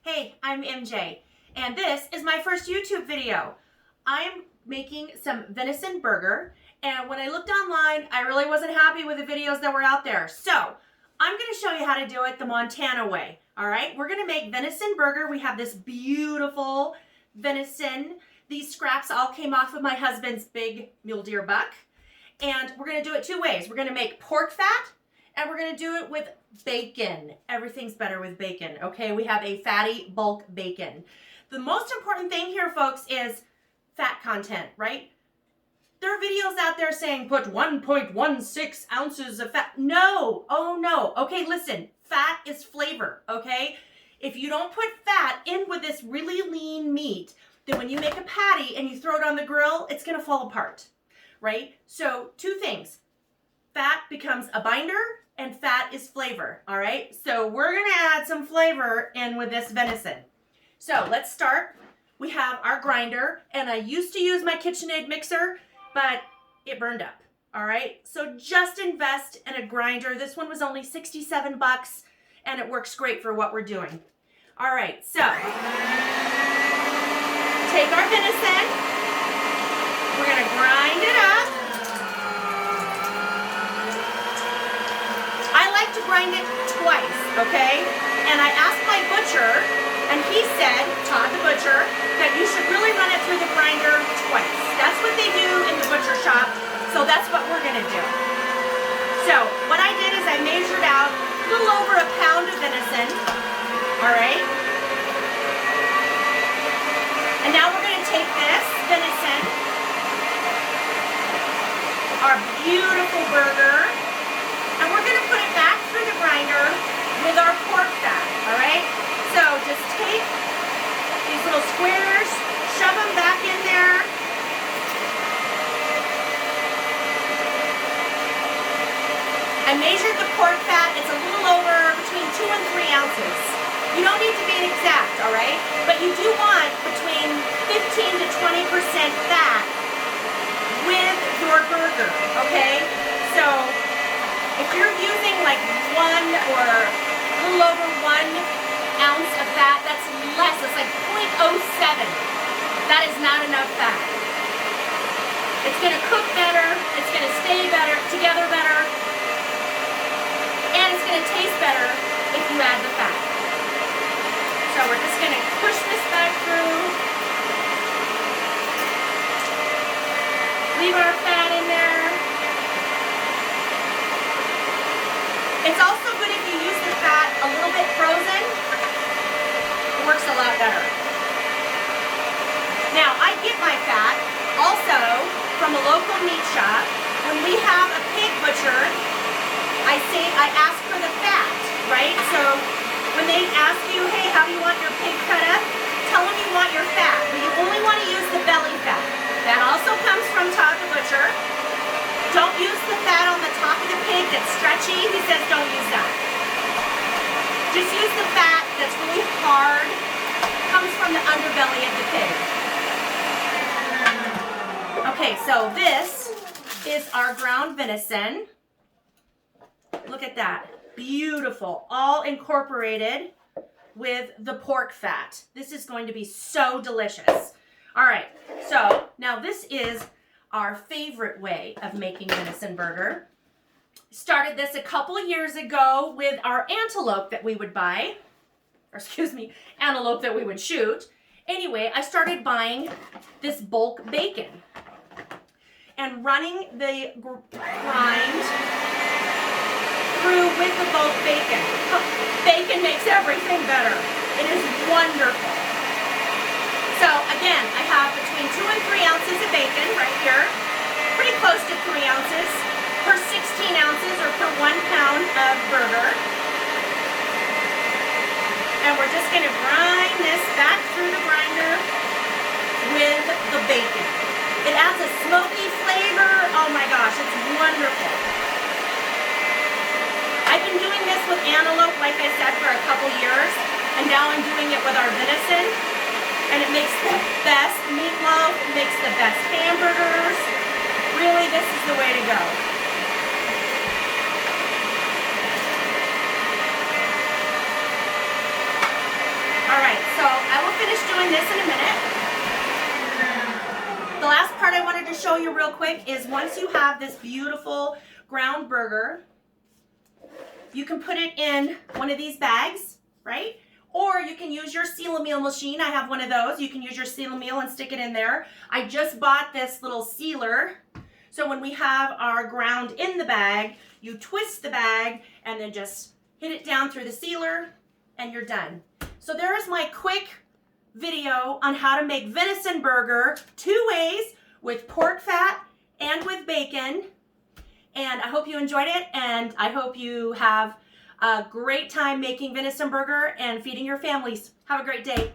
Hey, I'm MJ, and this is my first YouTube video. I'm making some venison burger, and when I looked online, I really wasn't happy with the videos that were out there. So, I'm going to show you how to do it the Montana way, all right? We're going to make venison burger. We have this beautiful venison. These scraps all came off of my husband's big mule deer buck, and we're going to do it two ways. We're going to make pork fat, and we're going to do it with bacon. Everything's better with bacon, okay? We have a fatty bulk bacon. The most important thing here, folks, is fat content, right? There are videos out there saying put 1.16 ounces of fat. No, oh no. Okay, listen, fat is flavor, okay? If you don't put fat in with this really lean meat, then when you make a patty and you throw it on the grill, it's gonna fall apart, right? So two things, fat becomes a binder and fat is flavor, all right? So we're gonna add some flavor in with this venison. So let's start. We have our grinder, and I used to use my KitchenAid mixer, but it burned up, all right? So just invest in a grinder. This one was only 67 bucks, and it works great for what we're doing. All right, so take our venison. We're gonna grind it up. I like to grind it twice, okay? And I asked my butcher, and he said, Todd the butcher, that you should really run it through the grinder twice. That's what they do in the butcher shop, so that's what we're gonna do. So what I did is I measured out a little over a pound of venison, all right? And now we're gonna take this venison, our beautiful burger, and we're gonna put it back through the grinder with our pork fat, all right? So just take these little squares, shove them back in there. I measured the pork fat. It's a little over between 2 and 3 ounces. You don't need to be exact, all right? But you do want between 15 to 20% fat with your burger, okay? So if you're using like 1 or a little over 1 ounce of fat, that's less. It's like 0.07. That is not enough fat. It's going to cook better. It's going to stay better, together better. And it's going to taste better if you add the fat. So we're just going to push this back through. Leave our fat in there. It's also good if you use the fat a little bit frozen. It works a lot better. Now, I get my fat also from a local meat shop. When we have a pig butcher, I ask for the fat, right? So when they ask you, hey, how do you want your pig cut up? Tell them you want your fat, but you only want to use the belly fat. That also comes from Todd the butcher. Don't use the fat on the top of the pig that's stretchy. He says don't use that. Just use the fat that's really hard, comes from the underbelly of the pig. Okay, so this is our ground venison. Look at that. Beautiful. All incorporated with the pork fat. This is going to be so delicious. All right, so now this is our favorite way of making venison burger. Started this a couple years ago with our antelope that we would buy, or excuse me, antelope that we would shoot. Anyway, I started buying this bulk bacon and running the grind through with the bulk bacon. Bacon makes everything better. It is wonderful. So again, I have between 2 and 3 ounces of bacon right here, pretty close to 3 ounces per 16 ounces or per 1 pound of burger. And we're just gonna grind this back through the grinder with the bacon. It adds a smoky flavor. Oh my gosh, it's wonderful. I've been doing this with antelope, like I said, for a couple years, and now I'm doing it with our venison. And it makes the best meatloaf, it makes the best hamburgers. Really, this is the way to go. All right, doing this in a minute. The last part I wanted to show you real quick is once you have this beautiful ground burger, you can put it in one of these bags, right? Or you can use your seal-a-meal machine. I have one of those. You can use your seal-a-meal and stick it in there. I just bought this little sealer. So when we have our ground in the bag, you twist the bag and then just hit it down through the sealer and you're done. So there is my quick video on how to make venison burger 2 ways, with pork fat and with bacon. And I hope you enjoyed it, and I hope you have a great time making venison burger and feeding your families. Have a great day.